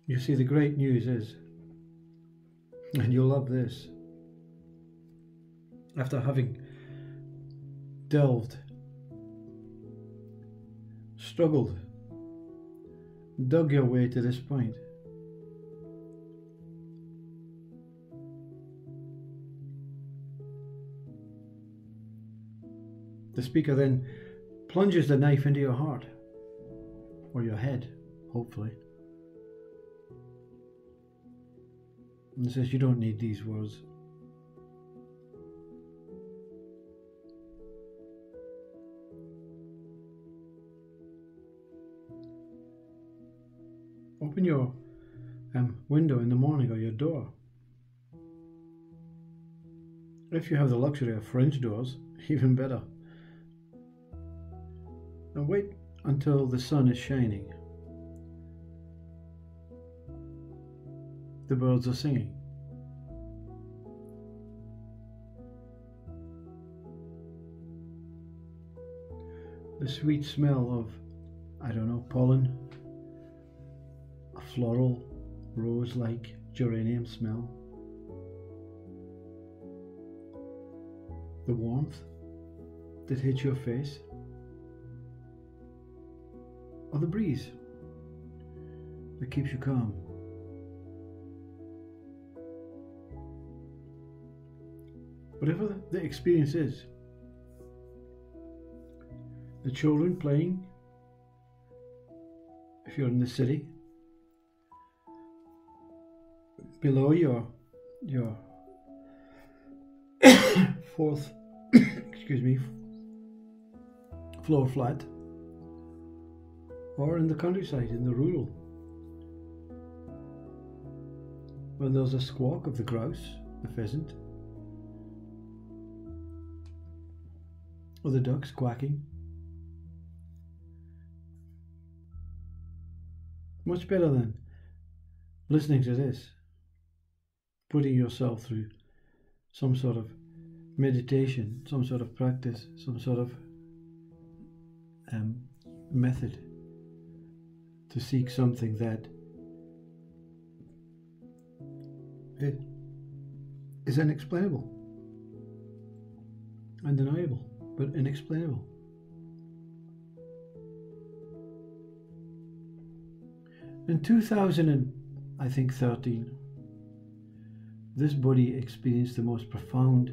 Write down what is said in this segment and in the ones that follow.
You see, the great news is, and you'll love this, after having delved, struggled, dug your way to this point, the speaker then plunges the knife into your heart, or your head, hopefully, and says, you don't need these words. Open your window in the morning, or your door. If you have the luxury of French doors, even better. And wait until the sun is shining. The birds are singing. The sweet smell of, I don't know, pollen, a floral, rose-like geranium smell, the warmth that hits your face, or the breeze that keeps you calm. Whatever the experience is, the children playing, if you're in the city, below your fourth floor flat, or in the countryside, in the rural, when there's a squawk of the grouse, the pheasant, or the ducks quacking. Much better than listening to this, putting yourself through some sort of meditation, some sort of practice, some sort of method to seek something that is unexplainable, undeniable, but inexplainable. In 2013, this body experienced the most profound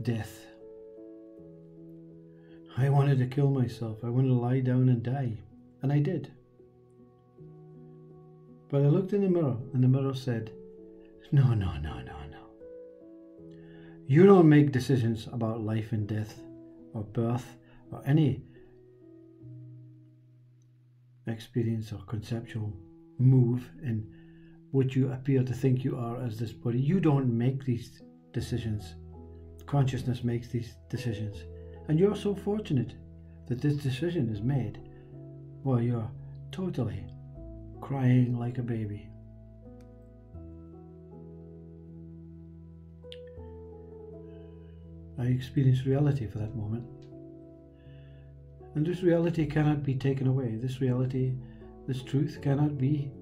death. I wanted to kill myself. I wanted to lie down and die. And I did. But I looked in the mirror, and the mirror said, no. You don't make decisions about life and death, or birth, or any experience or conceptual move in what you appear to think you are as this body. You don't make these decisions. Consciousness makes these decisions. And you're so fortunate that this decision is made while you're totally crying like a baby. I experienced reality for that moment. And this reality cannot be taken away. This reality, this truth cannot be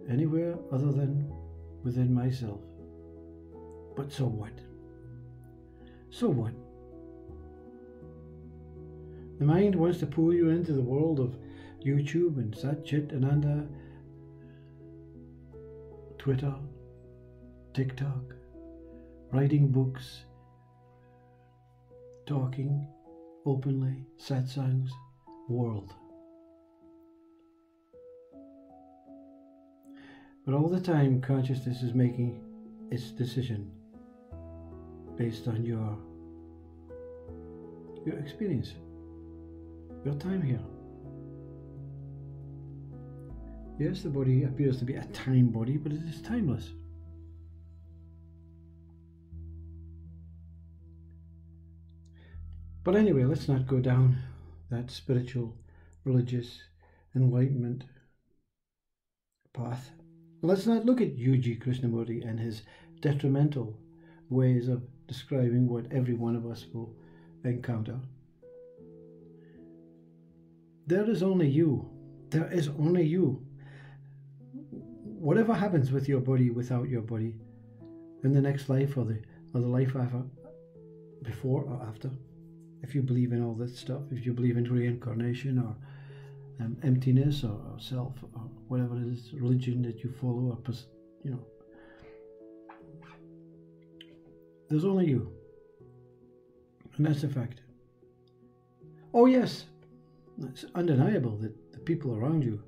anywhere other than within myself. But so what? So what? The mind wants to pull you into the world of YouTube and Satchit Ananda, Twitter, TikTok, writing books, talking openly, satsangs, world. But all the time, consciousness is making its decision based on your experience, your time here. Yes, the body appears to be a time body, but it is timeless. But anyway, let's not go down that spiritual, religious, enlightenment path. Let's not look at Yuji Krishnamurti and his detrimental ways of describing what every one of us will encounter. There is only you. There is only you. whatever happens with your body, without your body, in the next life or the life after, before or after, if you believe in all this stuff, if you believe in reincarnation or emptiness or self or whatever it is, religion that you follow, or there's only you, and that's a fact. Oh yes, it's undeniable that the people around you,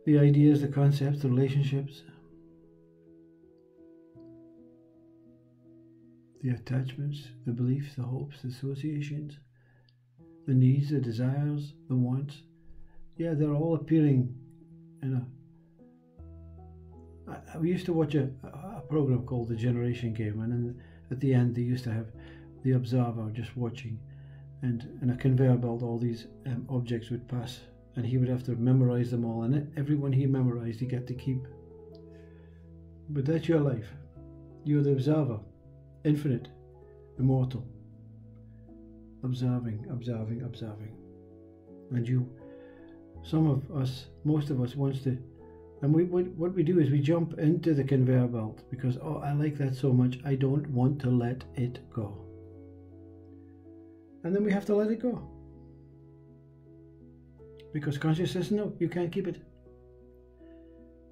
the ideas, the concepts, the relationships, the attachments, the beliefs, the hopes, the associations, the needs, the desires, the wants, yeah, they're all appearing in we used to watch a program called The Generation Game, and then at the end they used to have the observer just watching, and in a conveyor belt all these objects would pass, and he would have to memorize them all, and everyone he memorized he got to keep. But that's your life. You're the observer, infinite, immortal, observing, and some of us, most of us wants to, and what we do is we jump into the conveyor belt because, oh, I like that so much, I don't want to let it go. And then we have to let it go. Because consciousness says, no, you can't keep it.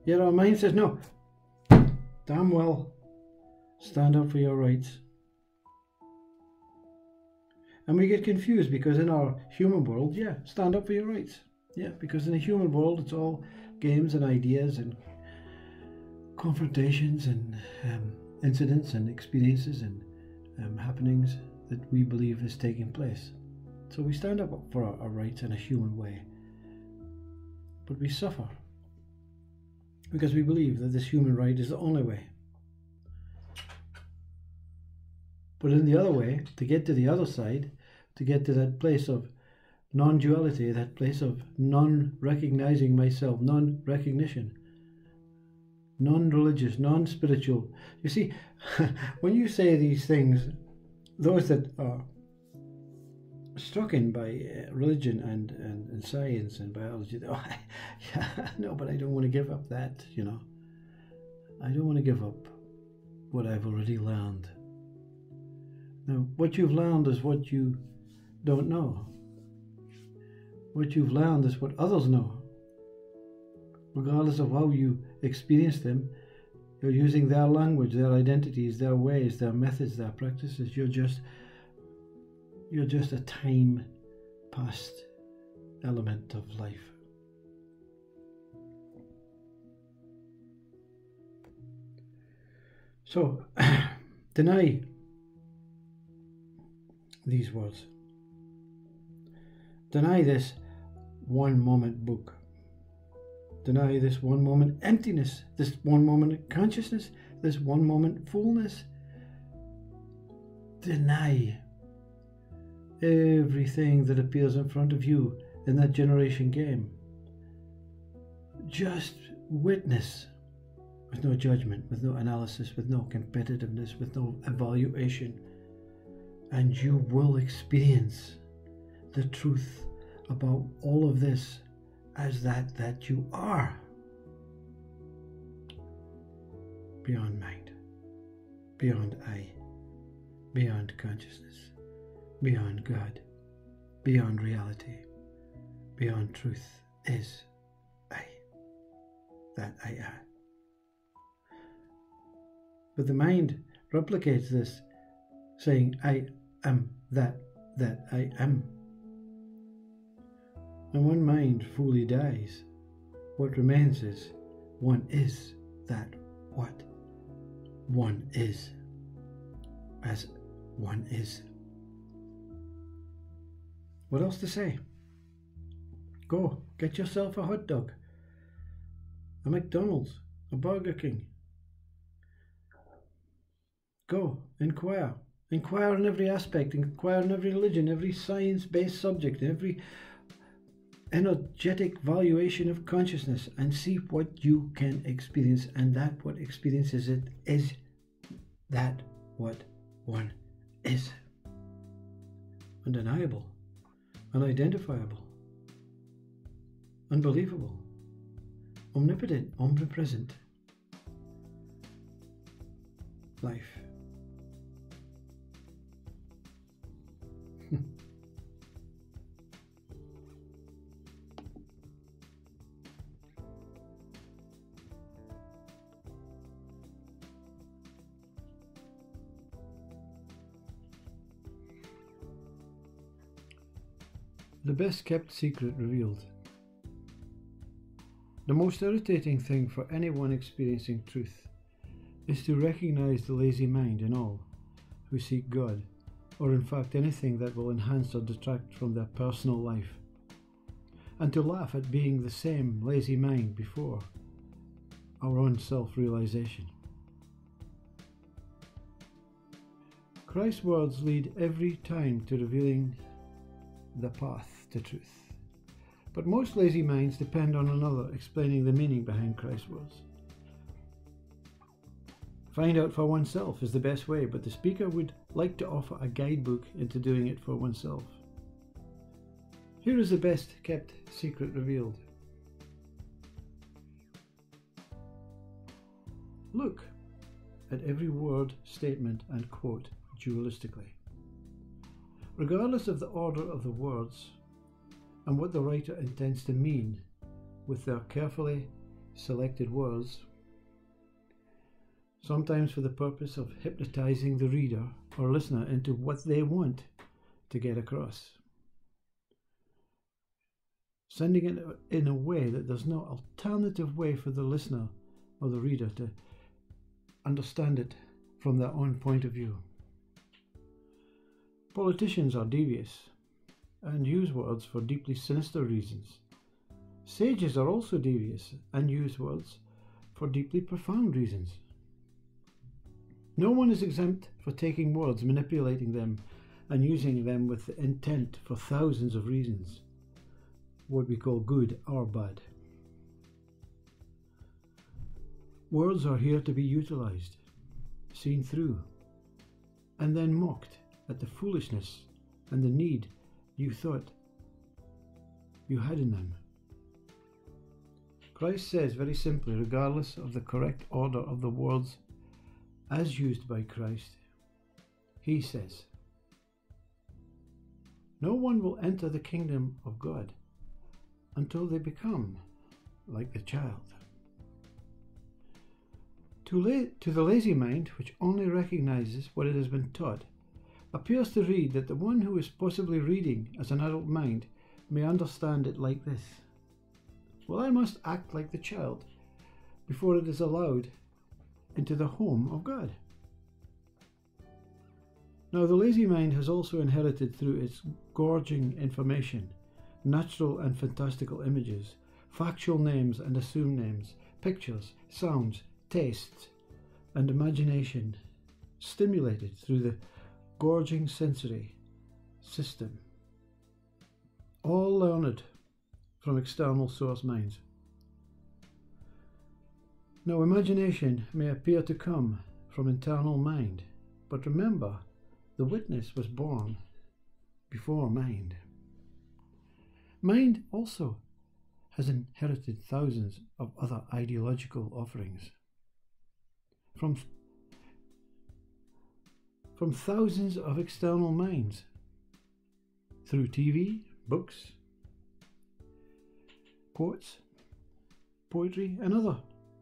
Yet our mind says, no, damn well, stand up for your rights. And we get confused because in our human world, yeah, stand up for your rights. Yeah, because in the human world, it's all games and ideas and confrontations and incidents and experiences and happenings that we believe is taking place. So we stand up for our rights in a human way. But we suffer because we believe that this human right is the only way. But in the other way, to get to the other side, to get to that place of non-duality, that place of non-recognizing myself, non-recognition, non-religious, non-spiritual. You see, when you say these things, those that are struck in by religion and science and biology, oh, yeah, no, but I don't want to give up that, I don't want to give up what I've already learned. Now, what you've learned is what you don't know. What you've learned is what others know. Regardless of how you experience them, you're using their language, their identities, their ways, their methods, their practices. You're just a time past element of life. So, deny these words. Deny this one moment book. Deny this one moment emptiness, this one moment consciousness, this one moment fullness. Deny everything that appears in front of you in that generation game. Just witness with no judgment, with no analysis, with no competitiveness, with no evaluation, and you will experience the truth about all of this as that you are. Beyond mind, beyond I, beyond consciousness, beyond God, beyond reality, beyond truth is I. That I am. But the mind replicates this, saying, I am that I am. And when mind fully dies, what remains is one is that what one is, as one is. What else to say? Go, get yourself a hot dog, a McDonald's, a Burger King. Go, inquire. Inquire in every aspect, inquire in every religion, every science-based subject, every energetic valuation of consciousness, and see what you can experience, and that what experiences it is that what one is. Undeniable, unidentifiable, unbelievable, omnipotent, omnipresent life. The best kept secret revealed. The most irritating thing for anyone experiencing truth is to recognize the lazy mind in all who seek God, or in fact anything that will enhance or detract from their personal life, and to laugh at being the same lazy mind before our own self-realization. Christ's words lead every time to revealing the path to truth. But most lazy minds depend on another explaining the meaning behind Christ's words. Find out for oneself is the best way, but the speaker would like to offer a guidebook into doing it for oneself. Here is the best kept secret revealed. Look at every word, statement, and quote dualistically. Regardless of the order of the words and what the writer intends to mean with their carefully selected words, sometimes for the purpose of hypnotizing the reader or listener into what they want to get across, sending it in a way that there's no alternative way for the listener or the reader to understand it from their own point of view. Politicians are devious and use words for deeply sinister reasons. Sages are also devious and use words for deeply profound reasons. No one is exempt for taking words, manipulating them, and using them with the intent for thousands of reasons, what we call good or bad. Words are here to be utilized, seen through, and then mocked at the foolishness and the need you thought you had in them. Christ says very simply, regardless of the correct order of the words as used by Christ, he says, no one will enter the kingdom of God until they become like the child. To the lazy mind, which only recognizes what it has been taught, appears to read that the one who is possibly reading as an adult mind may understand it like this. Well, I must act like the child before it is allowed into the home of God. Now, the lazy mind has also inherited through its gorging information, natural and fantastical images, factual names and assumed names, pictures, sounds, tastes, and imagination, stimulated through the gorging sensory system, all learned from external source minds. Now, imagination may appear to come from internal mind, but remember, the witness was born before mind. Mind also has inherited thousands of other ideological offerings from thousands of external minds through TV, books, quotes, poetry, and other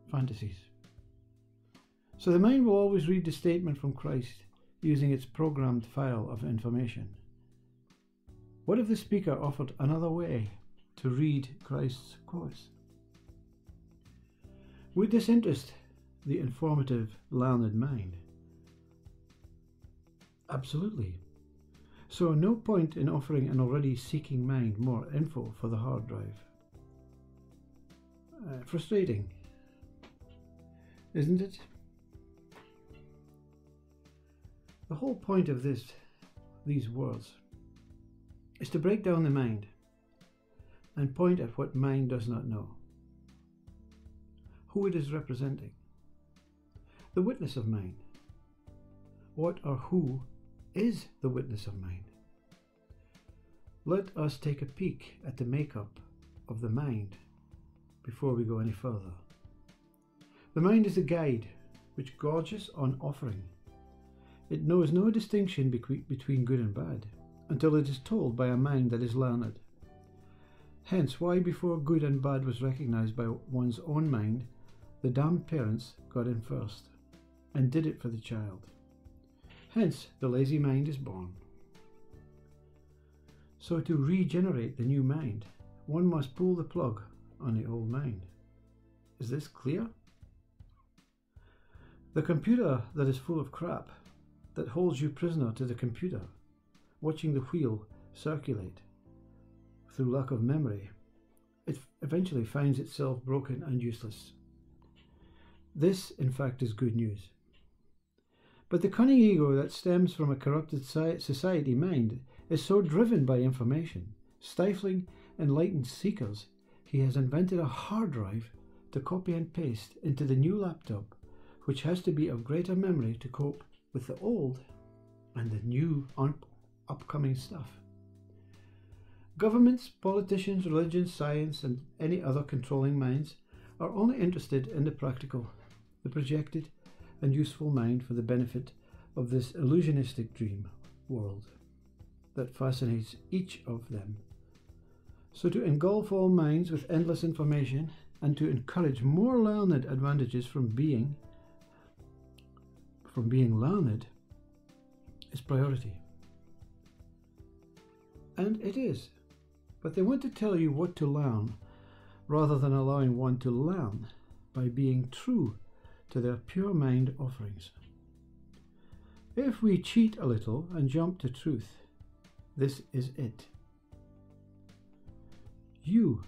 fantasies. So the mind will always read the statement from Christ using its programmed file of information. What if the speaker offered another way to read Christ's quotes? Would this interest the informative, learned mind? Absolutely. So no point in offering an already seeking mind more info for the hard drive. Frustrating, isn't it? The whole point of these words is to break down the mind and point at what mind does not know, who it is representing, the witness of mind. What or who is the witness of mind? Let us take a peek at the makeup of the mind before we go any further. The mind is a guide which gorges on offering. It knows no distinction between good and bad until it is told by a mind that is learned. Hence why before good and bad was recognized by one's own mind, the damned parents got in first and did it for the child. Hence the lazy mind is born. So to regenerate the new mind, one must pull the plug on the old mind. Is this clear? The computer that is full of crap, that holds you prisoner to the computer, watching the wheel circulate through lack of memory, it eventually finds itself broken and useless. This, in fact, is good news. But the cunning ego that stems from a corrupted society mind is so driven by information, stifling enlightened seekers, he has invented a hard drive to copy and paste into the new laptop, which has to be of greater memory to cope with the old and the new upcoming stuff. Governments, politicians, religions, science, and any other controlling minds are only interested in the practical, the projected and useful mind for the benefit of this illusionistic dream world that fascinates each of them. So to engulf all minds with endless information and to encourage more learned advantages from being learned is priority. And it is. But they want to tell you what to learn rather than allowing one to learn by being true to their pure mind offerings. If we cheat a little and jump to truth, this is it. You,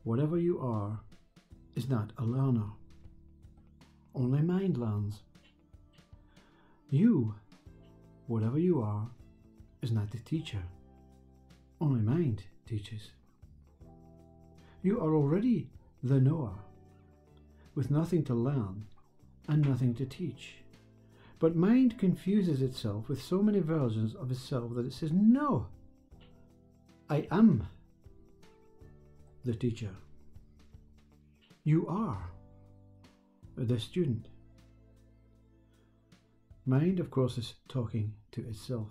whatever you are, is not a learner. Only mind learns. You, whatever you are, is not the teacher. Only mind teaches. You are already the knower, with nothing to learn and nothing to teach. But mind confuses itself with so many versions of itself that it says, no, I am the teacher. You are the student. Mind, of course, is talking to itself.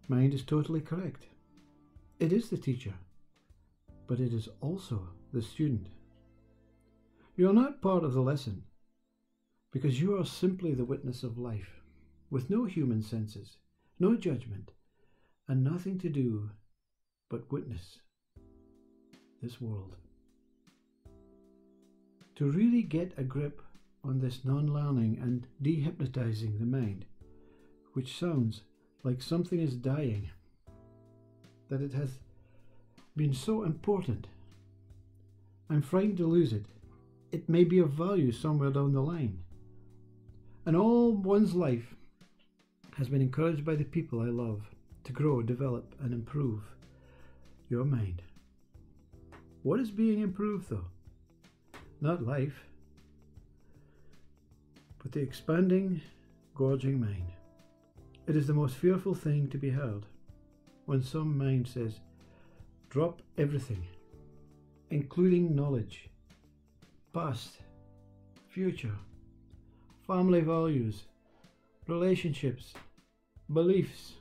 Mind is totally correct. It is the teacher, but it is also the student. You are not part of the lesson, because you are simply the witness of life, with no human senses, no judgment, and nothing to do but witness this world. To really get a grip on this non-learning and dehypnotizing the mind, which sounds like something is dying, that it has been so important. I'm frightened to lose it. It may be of value somewhere down the line. And all one's life has been encouraged by the people I love to grow, develop, and improve your mind. What is being improved, though? Not life, but the expanding, gorging mind. It is the most fearful thing to be heard when some mind says, drop everything, including knowledge, past, future, family values, relationships, beliefs,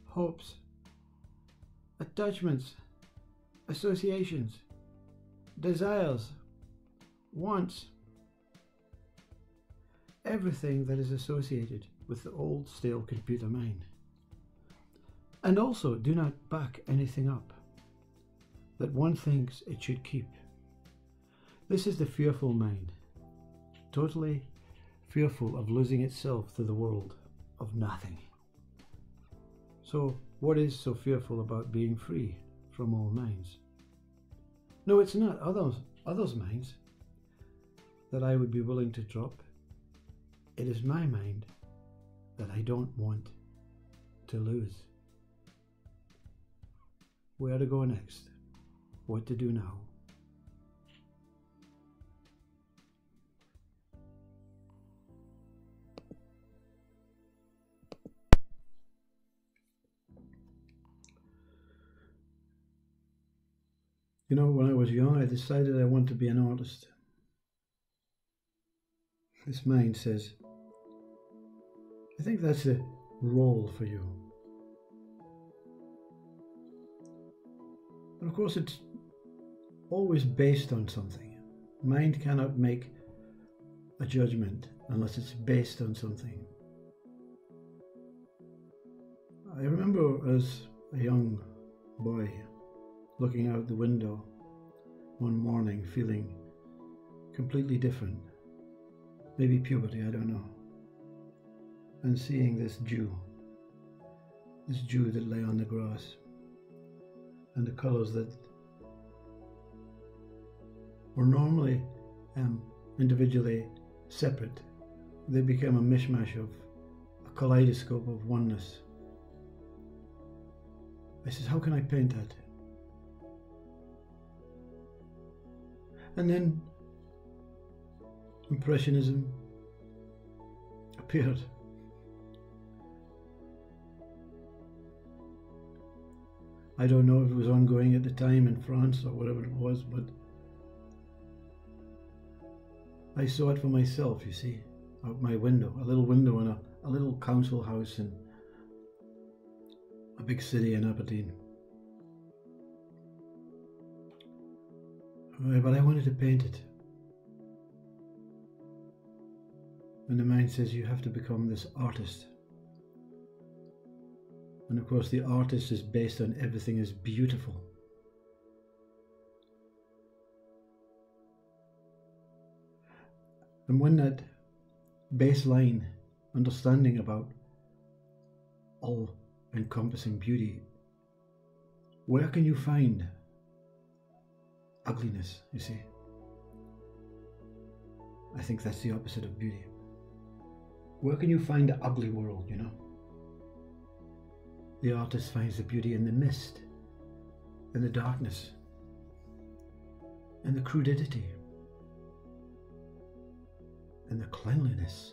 hopes, attachments, associations, desires, wants, everything that is associated with the old stale computer mind. And also do not back anything up that one thinks it should keep. This is the fearful mind, totally fearful of losing itself to the world of nothing. So what is so fearful about being free from all minds? No, it's not others' minds that I would be willing to drop. It is my mind that I don't want to lose. Where to go next? What to do now? You know, when I was young, I decided I want to be an artist. This mind says, I think that's a role for you. And of course, it's always based on something. Mind cannot make a judgment unless it's based on something. I remember as a young boy looking out the window one morning feeling completely different, maybe puberty, I don't know, and seeing this Jew that lay on the grass, and the colours that were normally individually separate, they became a mishmash of a kaleidoscope of oneness. I said, how can I paint that? And then Impressionism appeared. I don't know if it was ongoing at the time in France or whatever it was, but I saw it for myself, you see, out my window, a little window in a little council house in a big city in Aberdeen. But I wanted to paint it. And the mind says you have to become this artist. And of course the artist is based on everything is beautiful. And when that baseline understanding about all-encompassing beauty, where can you find ugliness, you see? I think that's the opposite of beauty. Where can you find the ugly world, you know? The artist finds the beauty in the mist, in the darkness, in the crudity, in the cleanliness,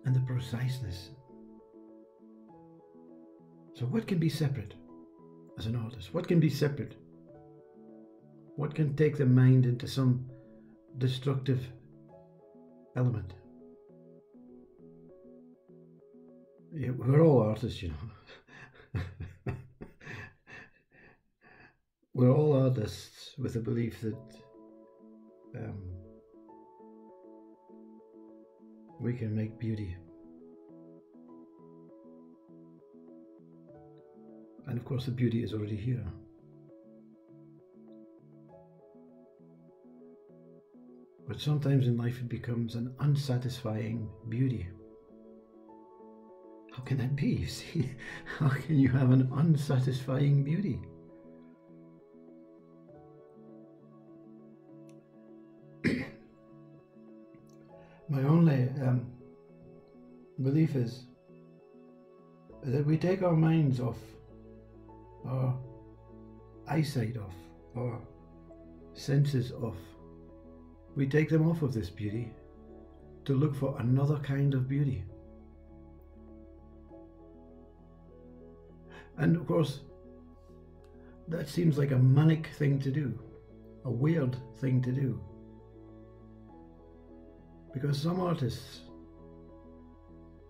and the preciseness. So what can be separate as an artist? What can be separate? What can take the mind into some destructive element? Yeah, we're all artists, you know. We're all artists with the belief that we can make beauty. And of course the beauty is already here. But sometimes in life it becomes an unsatisfying beauty. How can that be, you see? How can you have an unsatisfying beauty? My only belief is that we take our minds off, our eyesight off, our senses off. We take them off of this beauty to look for another kind of beauty. And of course, that seems like a manic thing to do, a weird thing to do. Because some artists,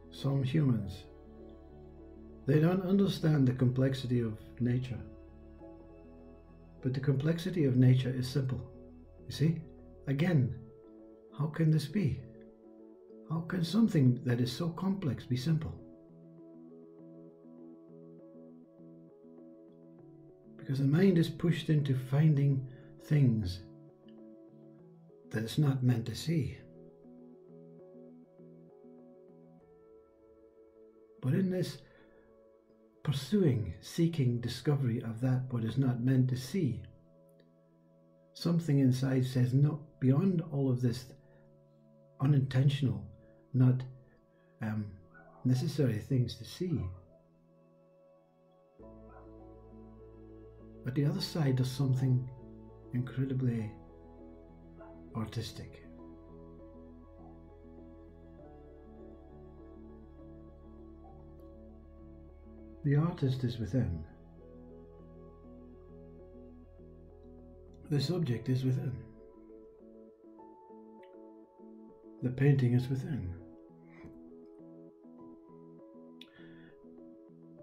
some humans, they don't understand the complexity of nature. But the complexity of nature is simple. You see? Again, how can this be? How can something that is so complex be simple? Because the mind is pushed into finding things that it's not meant to see. But in this pursuing, seeking discovery of that what is not meant to see, something inside says, no, beyond all of this unintentional, not necessary things to see. But the other side does something incredibly artistic. The artist is within. The subject is within. The painting is within.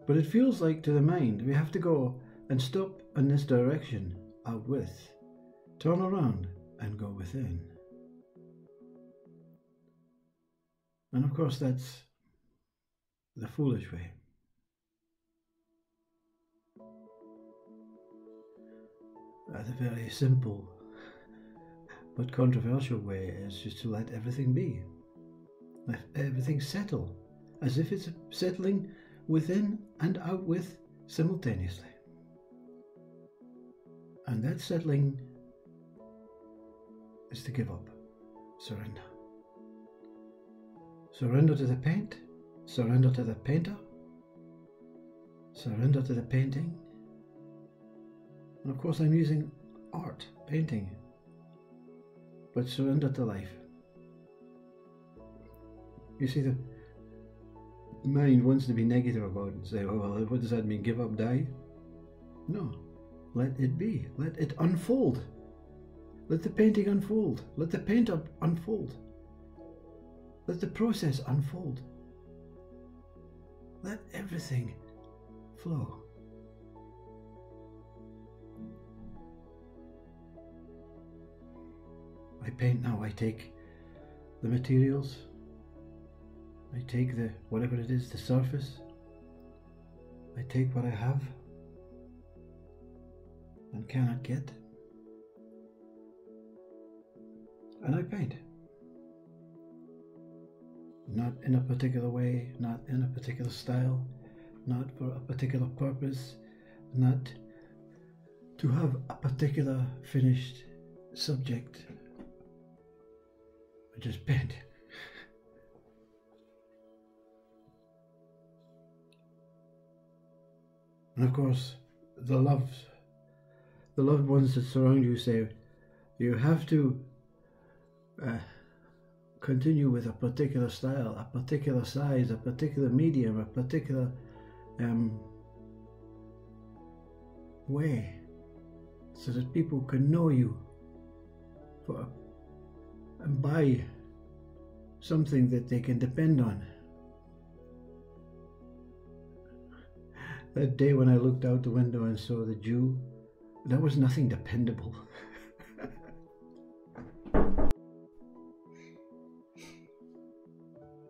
But it feels like to the mind we have to go and stop in this direction, out with, turn around and go within. And of course that's the foolish way. The very simple but controversial way is just to let everything be. Let everything settle, as if it's settling within and out with simultaneously. And that settling is to give up, surrender. Surrender to the paint, surrender to the painter, surrender to the painting. And of course I'm using art, painting, but surrender to life. You see, the mind wants to be negative about it and say, oh, well, what does that mean? Give up, die? No. Let it be. Let it unfold. Let the painting unfold. Let the painter unfold. Let the process unfold. Let everything flow. I paint now. I take the materials. I take the, whatever it is, the surface. I take what I have and cannot get, and I paint. Not in a particular way, not in a particular style, not for a particular purpose, not to have a particular finished subject. I just paint. And of course, the loved ones that surround you say, you have to continue with a particular style, a particular size, a particular medium, a particular way, so that people can know you and buy something that they can depend on. That day when I looked out the window and saw the dew, there was nothing dependable.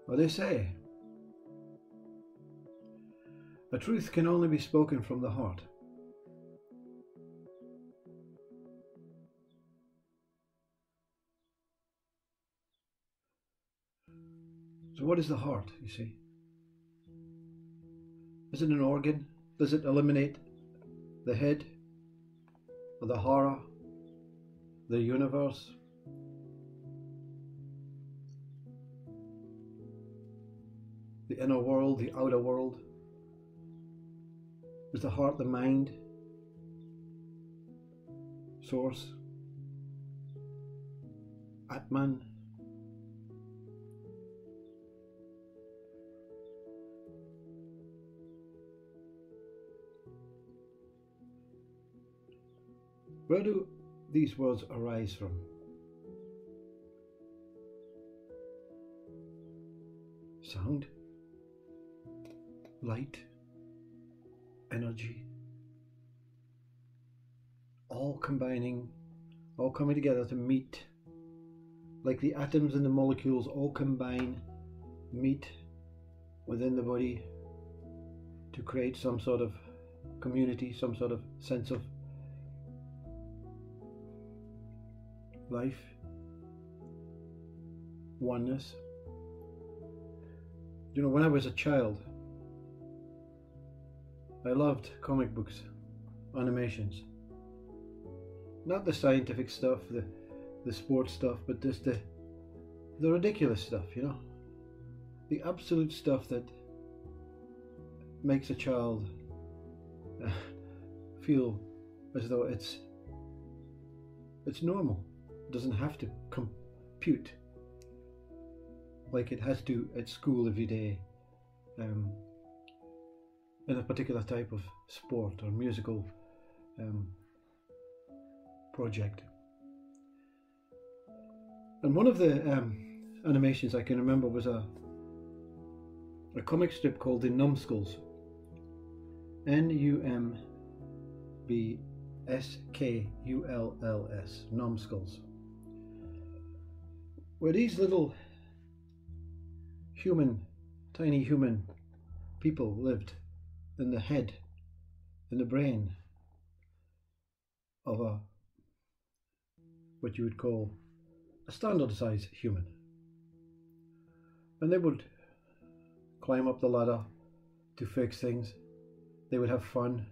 Well, they say, a truth can only be spoken from the heart. So what is the heart, you see? Is it an organ? Does it eliminate the head, or the horror, the universe? The inner world, the outer world? Is the heart the mind? Source? Atman? Where do these words arise from? Sound, light, energy, all combining, all coming together to meet, like the atoms and the molecules all combine, meet within the body to create some sort of community, some sort of sense of life, oneness. You know, when I was a child, I loved comic books, animations. Not the scientific stuff, the sports stuff, but just the ridiculous stuff, you know. The absolute stuff that makes a child feel as though it's normal. It doesn't have to compute like it has to at school every day, in a particular type of sport or musical project. And one of the animations I can remember was a comic strip called The Numbskulls. Numbskulls, Numbskulls, where these little tiny human people lived in the head, in the brain of what you would call a standard size human. And they would climb up the ladder to fix things. They would have fun.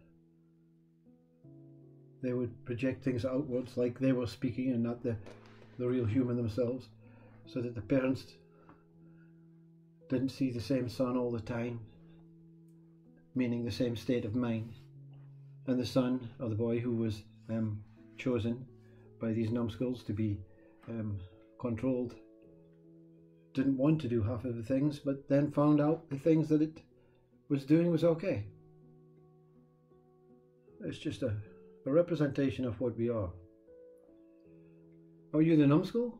They would project things outwards like they were speaking and not the real human themselves, so that the parents didn't see the same son all the time, meaning the same state of mind. And the son, or the boy who was chosen by these numbskulls to be controlled, didn't want to do half of the things, but then found out the things that it was doing was okay. It's just a representation of what we are. Are you the numbskull?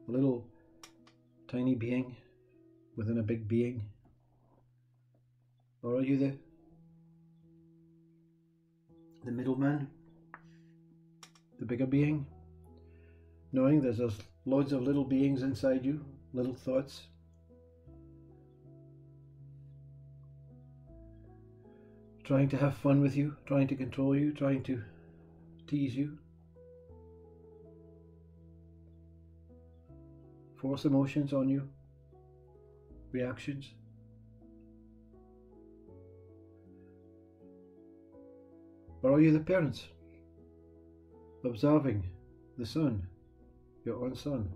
A little tiny being within a big being? Or are you the middleman? The bigger being? Knowing there's loads of little beings inside you, little thoughts. Trying to have fun with you, trying to control you, trying to tease you. Force emotions on you. Reactions. Or are you the parents? Observing the son, your own son,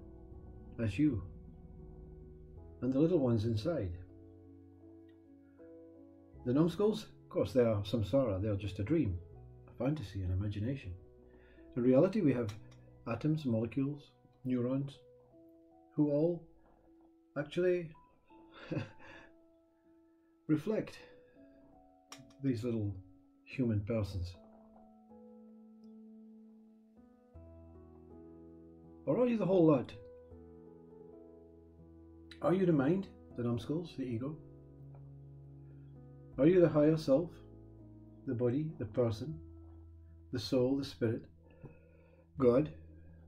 as you, and the little ones inside. The numbskulls, of course, they are samsara, they are just a dream, a fantasy, an imagination. In reality, we have atoms, molecules, neurons, who all actually reflect these little human persons. Or are you the whole lot? Are you the mind, the numbskulls, the ego? Are you the higher self, the body, the person, the soul, the spirit, God,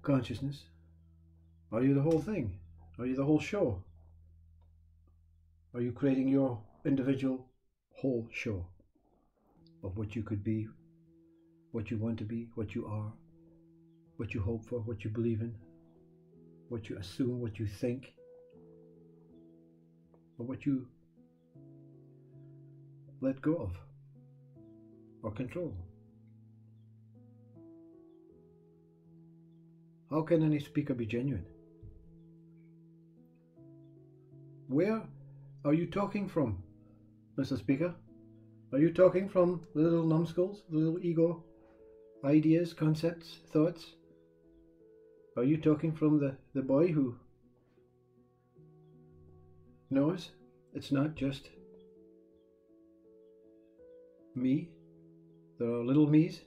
consciousness? Are you the whole thing? Are you the whole show? Are you creating your individual whole show of what you could be, what you want to be, what you are, what you hope for, what you believe in, what you assume, what you think, or what you let go of or control? How can any speaker be genuine? Where are you talking from, Mr. Speaker? Are you talking from the little numbskulls, the little ego ideas, concepts, thoughts? Are you talking from the boy who knows it's not just me? There are little me's.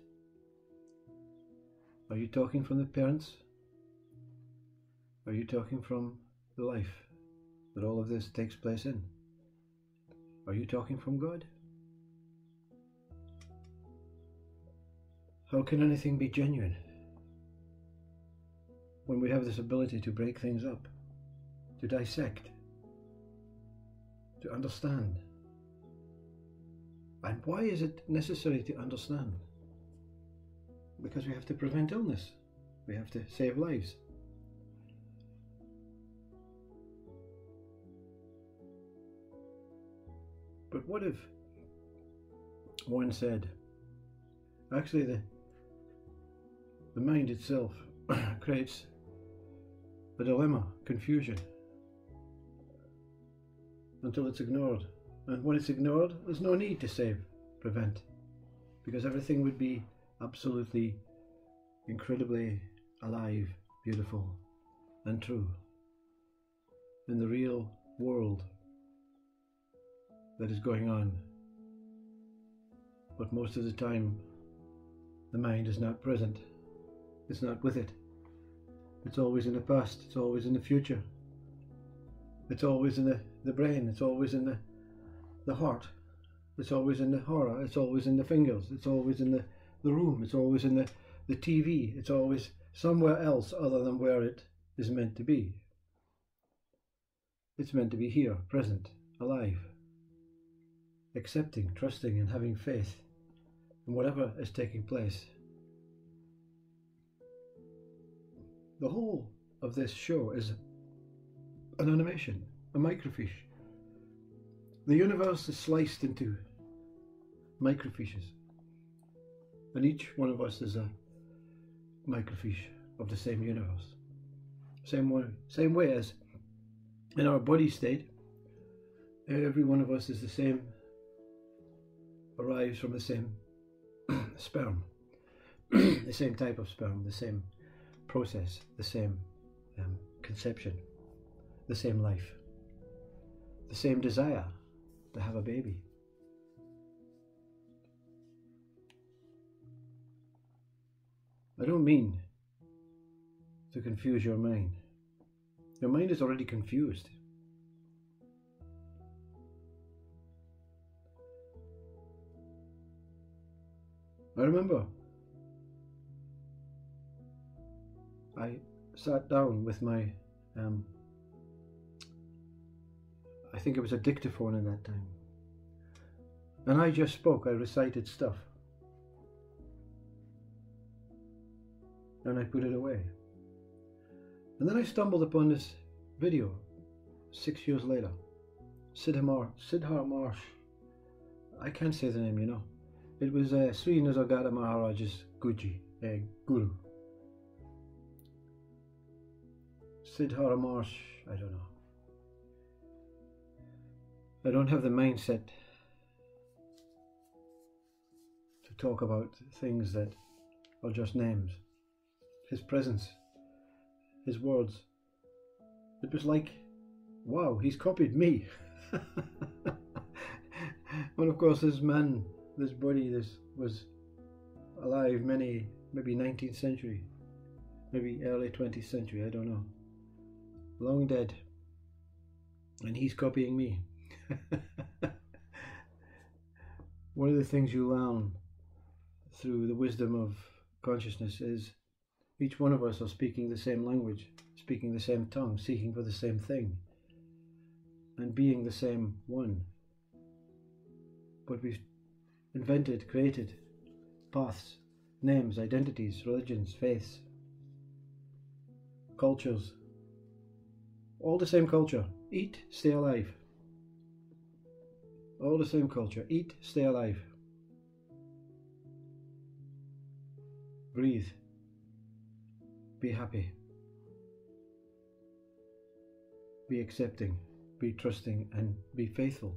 Are you talking from the parents? Are you talking from the life that all of this takes place in? Are you talking from God? How can anything be genuine when we have this ability to break things up, to dissect, to understand? And why is it necessary to understand? Because we have to prevent illness. We have to save lives. But what if one said, actually the mind itself creates a dilemma, confusion, until it's ignored. And when it's ignored, there's no need to save, prevent, because everything would be absolutely, incredibly alive, beautiful, and true in the real world that is going on. But most of the time, the mind is not present It's not with it. It's always in the past. It's always in the future. It's always in the brain. It's always in the heart. It's always in the horror. It's always in the fingers. It's always in the room. It's always in the TV. It's always somewhere else other than where it is meant to be. It's meant to be here, present, alive, accepting, trusting, and having faith in whatever is taking place. The whole of this show is an animation, a microfiche. The universe is sliced into microfiches, and each one of us is a microfiche of the same universe. Same way as in our body state, every one of us is the same, arrives from the same sperm, the same type of sperm, the same process, the same conception, the same life, the same desire to have a baby. I don't mean to confuse your mind. Your mind is already confused. I remember I sat down with my, I think it was a dictaphone in that time, and I just spoke, I recited stuff, and I put it away. And then I stumbled upon this video 6 years later. Siddhar Marsh. I can't say the name, you know. It was Sri Nisargadatta Maharaj's guru. Siddhar Marsh, I don't know. I don't have the mindset to talk about things that are just names. His presence, his words. It was like, wow, he's copied me. And of course this man, this body, this was alive maybe 19th century, maybe early 20th century, I don't know. Long dead. And he's copying me. One of the things you learn through the wisdom of consciousness is each one of us are speaking the same language, speaking the same tongue, seeking for the same thing, and being the same one. But we've invented, created paths, names, identities, religions, faiths, cultures, all the same culture. Eat, stay alive. All the same culture. Eat, stay alive. Breathe. Be happy. Be accepting. Be trusting, and be faithful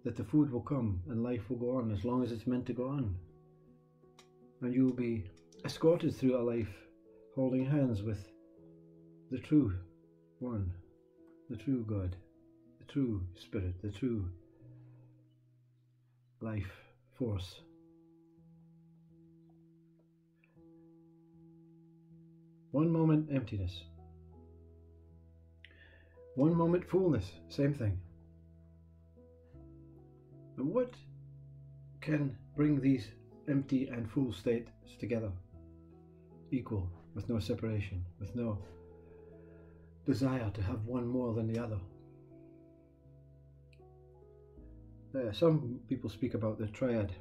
that the food will come and life will go on as long as it's meant to go on. And you will be escorted through a life holding hands with the true one, the true God, the true Spirit, the true life force. One moment emptiness. One moment fullness, same thing. And what can bring these empty and full states together? Equal, with no separation, with no desire to have one more than the other. Some people speak about the triad.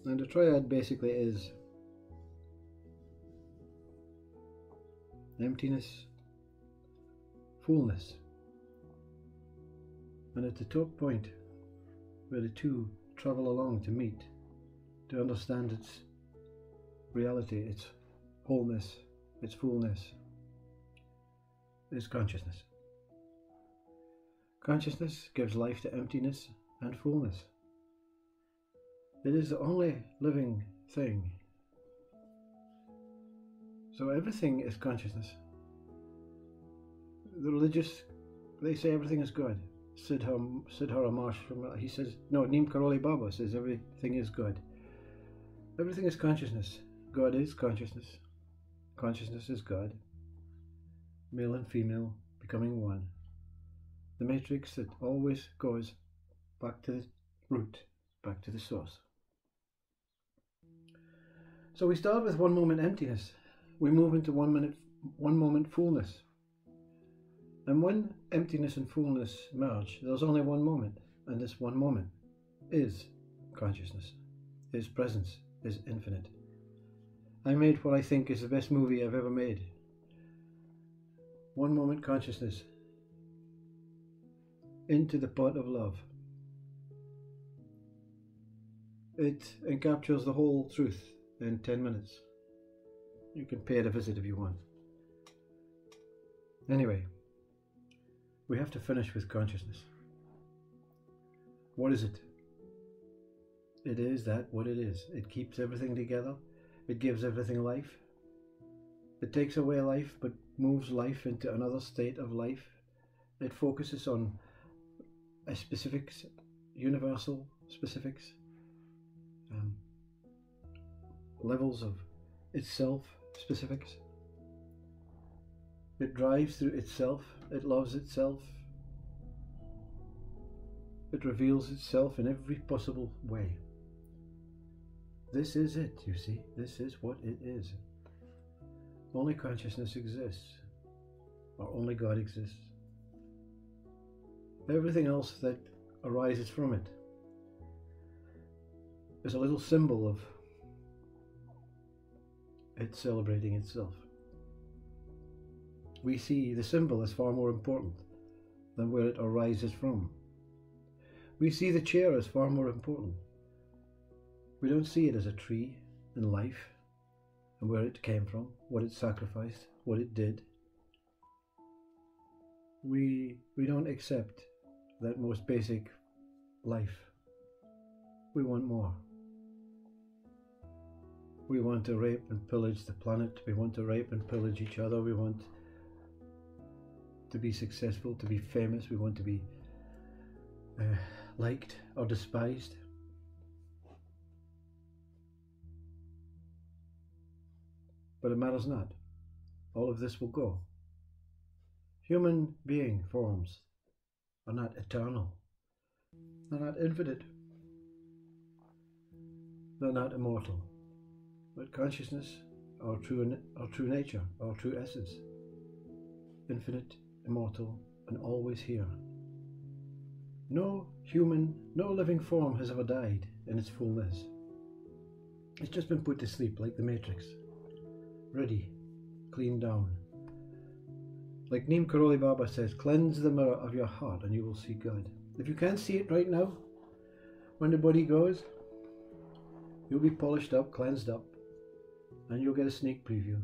And the triad basically is emptiness, fullness, and at the top point where the two travel along to meet, to understand its reality, its wholeness, its fullness, is consciousness. Consciousness gives life to emptiness and fullness. It is the only living thing. So everything is consciousness. The religious, they say everything is God. Siddhar Marsh, he says, no, Neem Karoli Baba says everything is God. Everything is consciousness. God is consciousness. Consciousness is God. Male and female becoming one. The matrix that always goes back to the root, back to the source. So we start with 1 moment emptiness. We move into 1 moment fullness. And when emptiness and fullness merge, there's only 1 moment. And this 1 moment is consciousness, is presence, is infinite. I made what I think is the best movie I've ever made. 1 moment consciousness into the pot of love. It encaptures the whole truth in 10 minutes. You can pay it a visit if you want. Anyway, we have to finish with consciousness. What is it? It is that what it is. It keeps everything together. It gives everything life. It takes away life but moves life into another state of life. It focuses on a specifics, universal specifics, levels of itself specifics. It drives through itself. It loves itself. It reveals itself in every possible way. This is it, you see. This is what it is. Only consciousness exists, or only God exists. Everything else that arises from it is a little symbol of it celebrating itself. We see the symbol as far more important than where it arises from. We see the chair as far more important. We don't see it as a tree in life and where it came from, what it sacrificed, what it did. We don't accept that most basic life. We want more. We want to rape and pillage the planet. We want to rape and pillage each other. We want to be successful, to be famous. We want to be liked or despised. But it matters not. All of this will go. Human being forms are not eternal. They're not infinite. They're not immortal. But consciousness, our true nature, our true essence, infinite, immortal, and always here. No living form has ever died in its fullness. It's just been put to sleep like the Matrix. Ready, cleaned down. Like Neem Karoli Baba says, cleanse the mirror of your heart and you will see God. If you can't see it right now, when the body goes, you'll be polished up, cleansed up, and you'll get a sneak preview.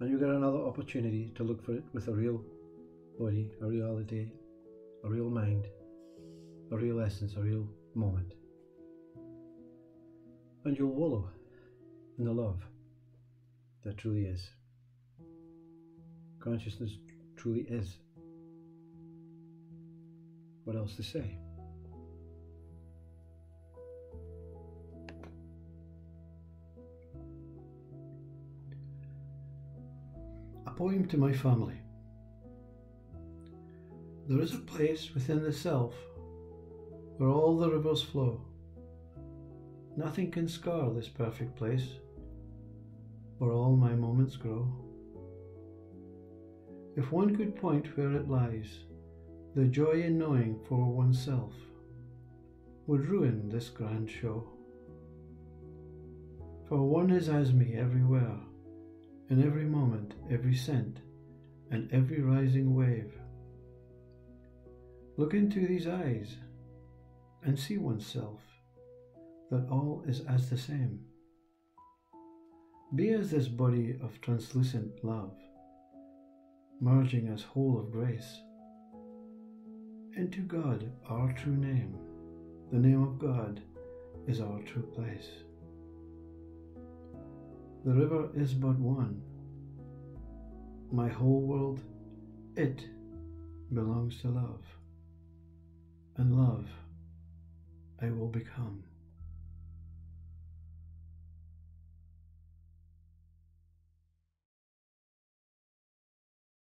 And you'll get another opportunity to look for it with a real body, a reality, a real mind, a real essence, a real moment. And you'll wallow in the love that truly is. Consciousness truly is. What else to say? A poem to my family. There is a place within the self where all the rivers flow. Nothing can scar this perfect place where all my moments grow. If one could point where it lies, the joy in knowing for oneself would ruin this grand show. For one is as me everywhere, in every moment, every scent, and every rising wave. Look into these eyes and see oneself, that all is as the same. Be as this body of translucent love, merging as whole of grace. Into God, our true name, the name of God is our true place. The river is but one. My whole world, it belongs to love, and love I will become.